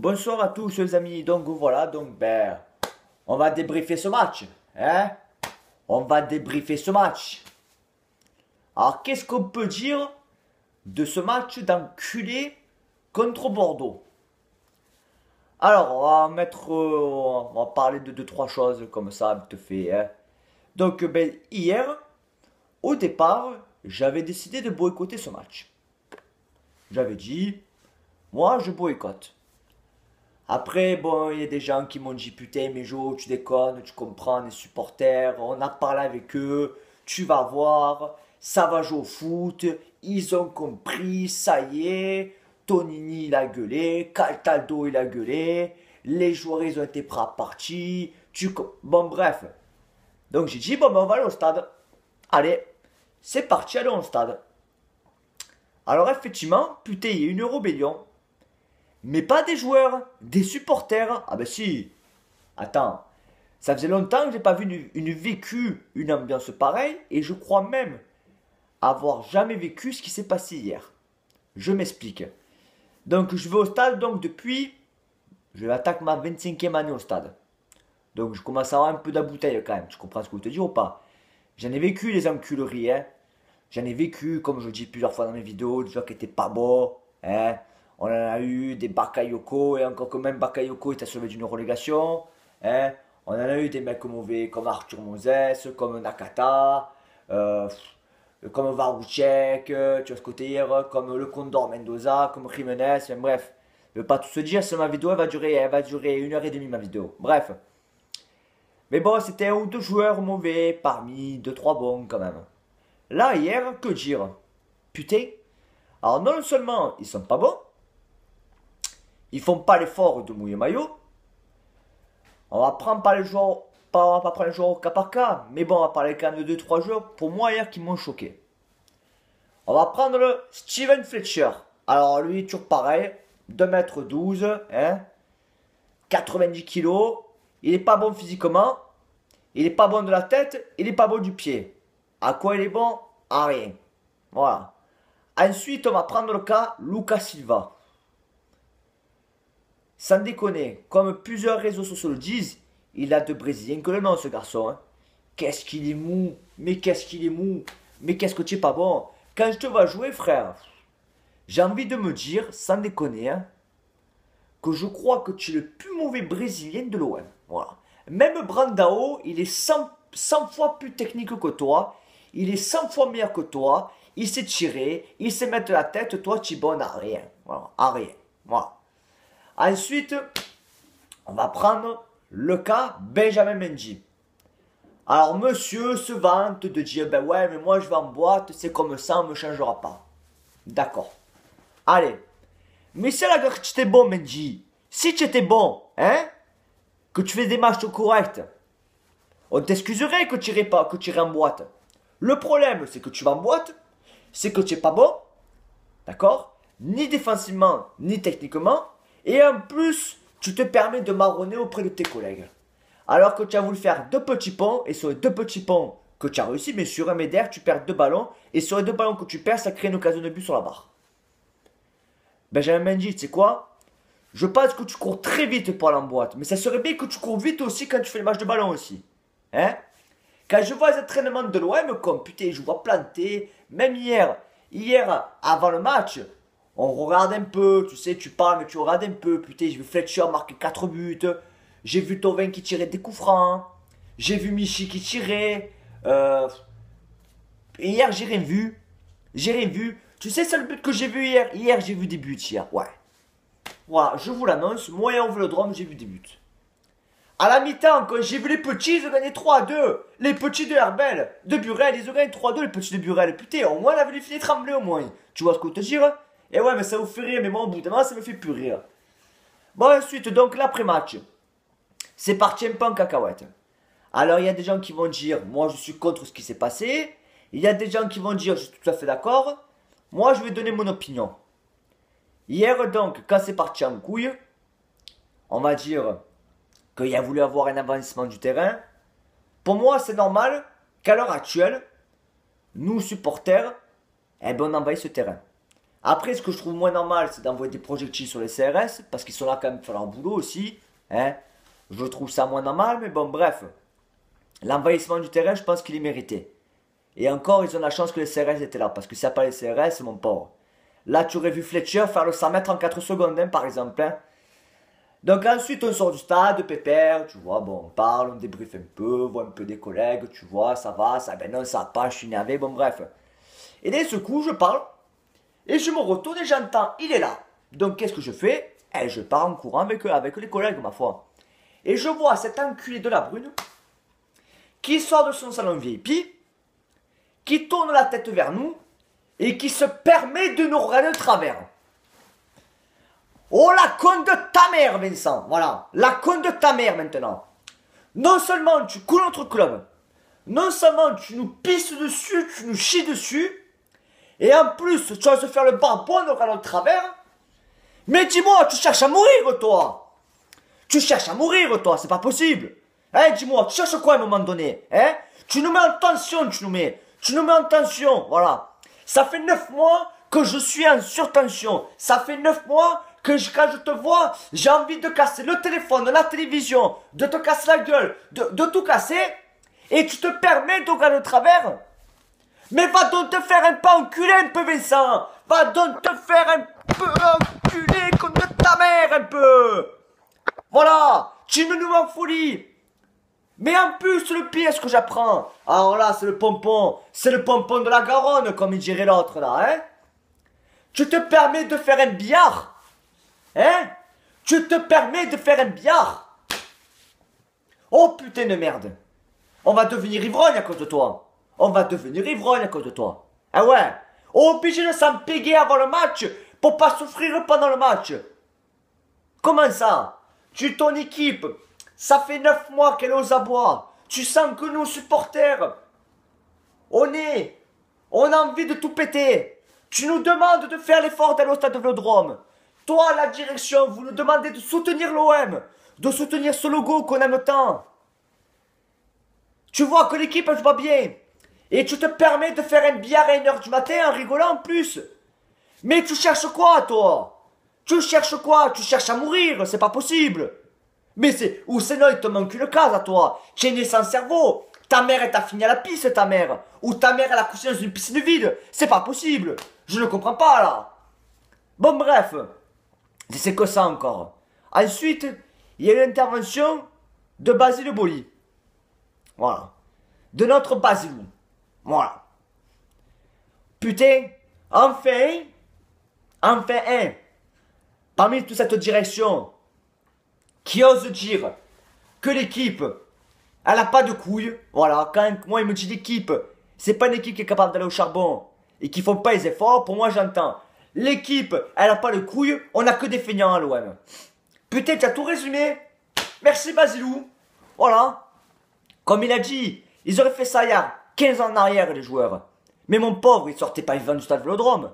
Bonsoir à tous les amis, donc voilà, on va débriefer ce match, hein? On va débriefer ce match. Alors qu'est-ce qu'on peut dire de ce match d'enculé contre Bordeaux? Alors on va parler de deux trois choses comme ça, vite fait, hein? Hier, au départ, j'avais décidé de boycotter ce match. J'avais dit, moi je boycotte. Après, bon, il y a des gens qui m'ont dit putain, mais Jo, tu déconnes, tu comprends, les supporters, on a parlé avec eux, tu vas voir, ça va jouer au foot, ils ont compris, ça y est, Tonini il a gueulé, Caltaldo il a gueulé, les joueurs ils ont été prêts à partir, bon bref. Donc j'ai dit, bon ben on va aller au stade. Allez, c'est parti, allons au stade. Alors effectivement, putain, il y a une rébellion. Mais pas des joueurs, des supporters. Ah ben si. Attends. Ça faisait longtemps que j'ai pas vu une ambiance pareille. Et je crois même avoir jamais vécu ce qui s'est passé hier. Je m'explique. Donc je vais au stade donc depuis. Je attaque ma 25e année au stade. Donc je commence à avoir un peu de bouteille quand même. Tu comprends ce que je te dis ou pas? J'en ai vécu les enculeries. Hein. J'en ai vécu, comme je dis plusieurs fois dans mes vidéos, des joueurs qui étaient pas beaux. Hein. On en a eu des Bakayoko, et encore que même Bakayoko était sauvé d'une relégation. Hein. On en a eu des mecs mauvais comme Arthur Moses, comme Nakata, comme Varouchek, tu vois ce que je veux dire, comme le Condor Mendoza, comme Jimenez, enfin, bref. Je ne vais pas tout se dire, c'est ma vidéo, elle va durer 1h30 ma vidéo. Bref. Mais bon, c'était un ou deux joueurs mauvais parmi deux trois bons quand même. Là, hier, que dire? Putain. Alors non seulement ils sont pas bons, ils font pas l'effort de mouiller maillot. On va prendre pas les joueurs, on va pas prendre les joueurs au cas par cas, mais bon, on va parler quand même de deux trois joueurs pour moi hier qui m'ont choqué. On va prendre le Steven Fletcher. Alors lui, toujours pareil, 2 m 12, hein, 90 kilos. Il est pas bon physiquement, il est pas bon de la tête, il est pas bon du pied. À quoi il est bon? À rien. Voilà. Ensuite, on va prendre le cas Lucas Silva. Sans déconner, comme plusieurs réseaux sociaux le disent, il a de Brésiliens que le nom, ce garçon. Hein. Qu'est-ce qu'il est mou, mais qu'est-ce qu'il est mou, mais qu'est-ce que tu es pas bon. Quand je te vois jouer, frère, j'ai envie de me dire, sans déconner, hein, que je crois que tu es le plus mauvais Brésilien de l'OM. Voilà. Même Brandao, il est 100 fois plus technique que toi, il est 100 fois meilleur que toi, il sait tirer, il sait mettre la tête, toi tu es bon à rien. Voilà, à rien. Voilà. Ensuite, on va prendre le cas Benjamin Mendy. Alors monsieur se vante de dire ben ouais mais moi je vais en boîte, c'est comme ça, on ne me changera pas. D'accord. Allez. Mais c'est là que tu étais bon Mendy. Si tu étais bon, hein, que tu fais des matchs corrects, on t'excuserait que tu irais pas, que tu irais en boîte. Le problème c'est que tu vas en boîte, c'est que tu n'es pas bon, d'accord, ni défensivement, ni techniquement, et en plus, tu te permets de marronner auprès de tes collègues. Alors que tu as voulu faire deux petits ponts, et sur les deux petits ponts que tu as réussi, bien sûr, mais derrière, tu perds deux ballons, et sur les deux ballons que tu perds, ça crée une occasion de but sur la barre. Benjamin Mendy, tu sais quoi? Je pense que tu cours très vite pour aller en boîte, mais ça serait bien que tu cours vite aussi quand tu fais les matchs de ballon aussi. Hein? Quand je vois les entraînements de l'OM, comme putain, je vois planter, même hier, avant le match, on regarde un peu, tu sais, tu parles, mais tu regardes un peu. Putain, j'ai vu Fletcher marquer 4 buts. J'ai vu Tovin qui tirait des coups francs. J'ai vu Michi qui tirait. Et hier, j'ai rien vu. J'ai rien vu. Tu sais, c'est le but que j'ai vu hier. Hier, j'ai vu des buts hier. Ouais. Voilà, je vous l'annonce. Moi et en Vélodrome, j'ai vu des buts. À la mi-temps, quand j'ai vu les petits, ils ont gagné 3-2. Les petits de Herbel, de Burel, ils ont gagné 3-2, les petits de Burel. Putain, au moins, on avait les filets trembler au moins. Tu vois ce que je veux te dire? Et ouais, mais ça vous fait rire, mais moi, au bout d'un moment, ça me fait plus rire. Bon, ensuite, donc, l'après-match. C'est parti un peu en cacahuète. Alors, il y a des gens qui vont dire, moi, je suis contre ce qui s'est passé. Il y a des gens qui vont dire, je suis tout à fait d'accord. Moi, je vais donner mon opinion. Hier, donc, quand c'est parti en couille, on va dire qu'il a voulu avoir un avancement du terrain. Pour moi, c'est normal qu'à l'heure actuelle, nous, supporters, eh ben, on envahisse ce terrain. Après, ce que je trouve moins normal, c'est d'envoyer des projectiles sur les CRS, parce qu'ils sont là quand même pour faire leur boulot aussi. Hein. Je trouve ça moins normal, mais bon, bref. L'envahissement du terrain, je pense qu'il est mérité. Et encore, ils ont la chance que les CRS étaient là, parce que s'il n'y a pas les CRS, mon pauvre. Là, tu aurais vu Fletcher faire le 100 mètres en 4 secondes, hein, par exemple. Hein. Donc ensuite, on sort du stade, pépère, tu vois, bon, on parle, on débriefe un peu, on voit un peu des collègues, tu vois, ça va, ça, ben non, ça va pas, je suis énervé, bon, bref. Et d'un seul coup, je parle, et je me retourne et j'entends, il est là. Donc qu'est-ce que je fais? Eh, je pars en courant avec les collègues, ma foi. Et je vois cet enculé de la brune, qui sort de son salon VIP, qui tourne la tête vers nous, et qui se permet de nous regarder de travers. Oh la conne de ta mère, Vincent. Voilà, la conne de ta mère maintenant. Non seulement tu coules notre club, non seulement tu nous pisses dessus, tu nous chies dessus, et en plus tu vas se faire le barbon de regarder de travers. Mais dis-moi, tu cherches à mourir toi. Tu cherches à mourir toi, c'est pas possible. Hein, dis-moi, tu cherches quoi à un moment donné? Hein? Tu nous mets en tension, tu nous mets en tension, voilà. Ça fait 9 mois que je suis en surtension. Ça fait 9 mois que quand je te vois, j'ai envie de casser le téléphone, la télévision, de te casser la gueule, de tout casser. Et tu te permets de regarder de travers? Mais va donc te faire un peu enculer un peu, Vincent. Va donc te faire un peu enculer comme de ta mère un peu. Voilà, tu me nous en folie. Mais en plus, le pire, ce que j'apprends, alors là, c'est le pompon de la Garonne, comme il dirait l'autre, là, hein. Tu te permets de faire un billard, hein. Tu te permets de faire un billard. Oh putain de merde. On va devenir ivrogne à cause de toi. On va devenir ivrogne à cause de toi. Ah ouais. Obligé de s'en péguer avant le match pour pas souffrir pendant le match. Comment ça? Ton équipe, ça fait 9 mois qu'elle est aux abois. Tu sens que nous, supporters, on a envie de tout péter. Tu nous demandes de faire l'effort d'aller au stade de Vélodrome. Toi, la direction, vous nous demandez de soutenir l'OM, de soutenir ce logo qu'on aime tant. Tu vois que l'équipe, elle joue pas bien. Et tu te permets de faire un billard à 1h du matin en rigolant en plus. Mais tu cherches quoi, toi? Tu cherches quoi? Tu cherches à mourir, c'est pas possible. Mais c'est... Ou sinon, il te manque une case à toi. Tu es né sans cerveau. Ta mère, elle t'a fini à la piste, ta mère. Ou ta mère, elle a couché dans une piscine vide. C'est pas possible. Je ne comprends pas, là. Bon, bref. C'est que ça encore. Ensuite, il y a l'intervention de Basile Boli. Voilà. De notre Basilou. Voilà. Putain, enfin un, parmi toute cette direction, qui ose dire que l'équipe, elle n'a pas de couilles. Voilà, quand moi il me dit l'équipe, c'est pas une équipe qui est capable d'aller au charbon et qui font pas les efforts, pour moi j'entends. L'équipe, elle n'a pas de couilles, on n'a que des feignants à l'OM. Putain, tu as tout résumé. Merci Basilou. Voilà. Comme il a dit, ils auraient fait ça il y a 15 ans en arrière, les joueurs. Mais mon pauvre, ils sortaient pas vivants du stade Vélodrome.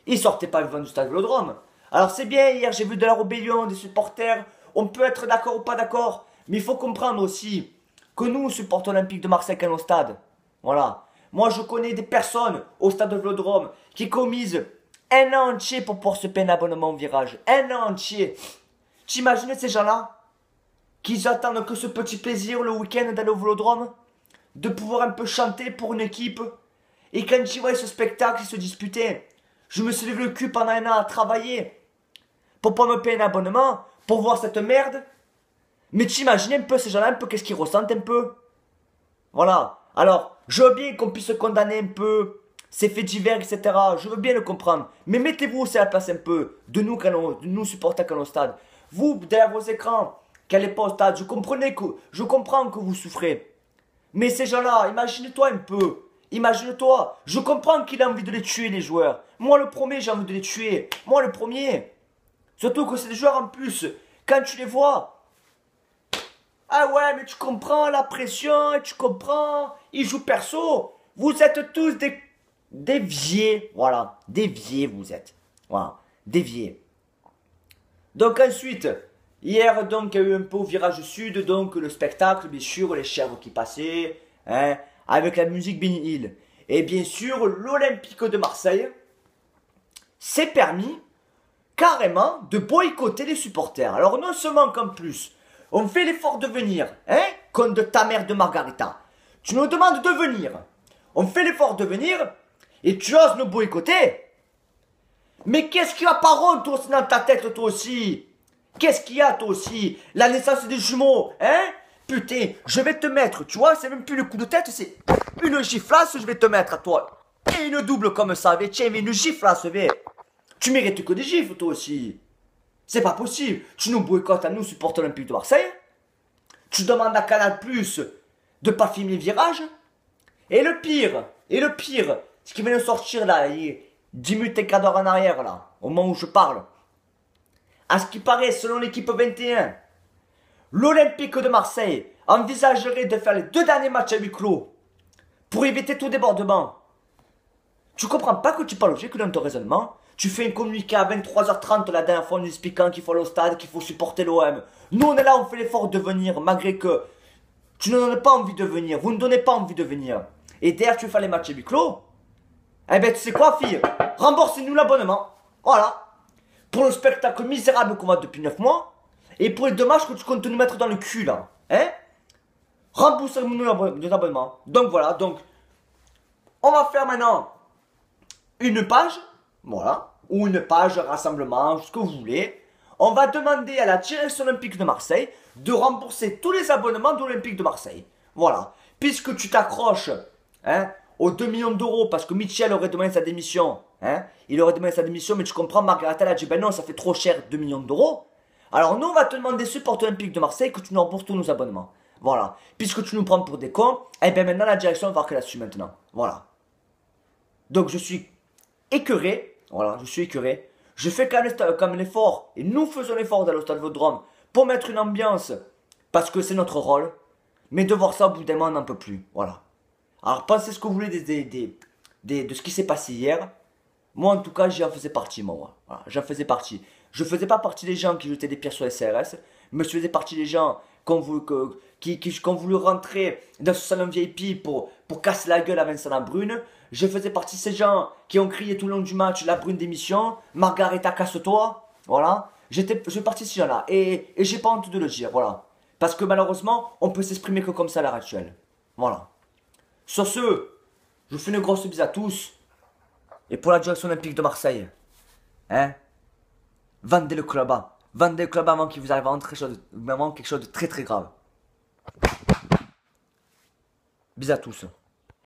Ils sortaient pas vivants du stade Vélodrome. Alors c'est bien, hier j'ai vu de la rébellion, des supporters. On peut être d'accord ou pas d'accord. Mais il faut comprendre aussi que nous, supporters olympiques de Marseille, qui allons au stade. Voilà. Moi, je connais des personnes au stade de Vélodrome qui commisent un an entier pour pouvoir se payer un abonnement au virage. Un an entier. T'imagines ces gens-là qui attendent que ce petit plaisir le week-end d'aller au Vélodrome, de pouvoir un peu chanter pour une équipe. Et quand ils voient ce spectacle, ils se disent putain, je me suis levé le cul pendant un an à travailler pour pas me payer un abonnement, pour voir cette merde. Mais t'imagines un peu ces gens-là, un peu qu'est-ce qu'ils ressentent un peu. Voilà. Alors, je veux bien qu'on puisse condamner un peu ces faits divers, etc. Je veux bien le comprendre. Mais mettez-vous aussi à la place un peu de nous, de nous supporters quand on est au stade. Vous, derrière vos écrans, qui n'allez pas au stade, je comprends que vous souffrez. Mais ces gens-là, imagine-toi un peu. Imagine-toi. Je comprends qu'il a envie de les tuer, les joueurs. Moi, le premier, j'ai envie de les tuer. Moi, le premier. Surtout que c'est des joueurs en plus. Quand tu les vois. Ah ouais, mais tu comprends la pression, tu comprends. Ils jouent perso. Vous êtes tous des déviés. Voilà. Déviés, vous êtes. Voilà. Déviés. Donc ensuite, hier, donc, il y a eu un peu au virage sud, donc, le spectacle, bien sûr, les chèvres qui passaient, hein, avec la musique Benny Hill. Et bien sûr, l'Olympique de Marseille, s'est permis carrément de boycotter les supporters. Alors non seulement qu'en plus, on fait l'effort de venir, hein, comme de ta mère de Margarita. Tu nous demandes de venir. On fait l'effort de venir et tu oses nous boycotter. Mais qu'est-ce qu'il y a par honte toi aussi dans ta tête toi aussi? Qu'est-ce qu'il y a toi aussi? La naissance des jumeaux, hein? Putain, je vais te mettre, tu vois, c'est même plus le coup de tête, c'est une giflasse, je vais te mettre à toi. Et une double comme ça, tiens, mais une giflasse, tu mérites que des gifles toi aussi. C'est pas possible. Tu nous boycottes à nous, supporters olympiques de Marseille. Tu demandes à Canal Plus de pas filmer le virage. Et le pire, ce qui vient de sortir là, 10 minutes et quart d'heure en arrière là, au moment où je parle. À ce qui paraît, selon l'équipe 21, l'Olympique de Marseille envisagerait de faire les 2 derniers matchs à huis clos pour éviter tout débordement. Tu comprends pas que tu parles logique dans ton raisonnement? Tu fais un communiqué à 23h30 la dernière fois en nous expliquant qu'il faut aller au stade, qu'il faut supporter l'OM. Nous on est là, on fait l'effort de venir malgré que tu ne donnes pas envie de venir. Vous ne donnez pas envie de venir. Et derrière tu veux faire les matchs à huis clos. Eh ben tu sais quoi fille? Remboursez-nous l'abonnement. Voilà. Pour le spectacle misérable qu'on a depuis 9 mois. Et pour les dommages que tu comptes nous mettre dans le cul là. Hein? Remboursez-nous l'abonnement. Donc voilà, donc on va faire maintenant une page. Voilà, ou une page rassemblement, ce que vous voulez. On va demander à la direction olympique de Marseille de rembourser tous les abonnements de l'Olympique de Marseille. Voilà, puisque tu t'accroches hein, aux 2 millions d'euros parce que Michel aurait demandé sa démission. Hein, il aurait demandé sa démission, mais tu comprends, Margarita a dit ben non, ça fait trop cher 2 millions d'euros. Alors nous, on va te demander, support olympique de Marseille, que tu nous rembourses tous nos abonnements. Voilà, puisque tu nous prends pour des cons, et bien maintenant la direction va voir qu'elle là-dessus maintenant. Voilà. Donc je suis écœuré. Voilà, je suis écœuré. Je fais quand même l'effort, et nous faisons l'effort d'aller au stade Vélodrome pour mettre une ambiance, parce que c'est notre rôle. Mais de voir ça, au bout d'un moment, on n'en peut plus. Voilà. Alors, pensez ce que vous voulez de ce qui s'est passé hier. Moi, en tout cas, j'en faisais partie, moi. Voilà, j'en faisais partie. Je faisais pas partie des gens qui jetaient des pierres sur les CRS, mais je faisais partie des gens qui ont voulu rentrer dans ce salon VIP pour casser la gueule à Vincent Labrune. Je faisais partie de ces gens qui ont crié tout le long du match la brune démission, Margarita casse-toi, voilà. Je fais partie de ces gens-là et j'ai pas honte de le dire, voilà. Parce que malheureusement, on peut s'exprimer que comme ça à l'heure actuelle. Voilà. Sur ce, je vous fais une grosse bise à tous. Et pour la direction olympique de Marseille, hein, vendez le club à. Vendez le club avant qu'il vous arrive vraiment quelque chose de très très grave. Bisous à tous.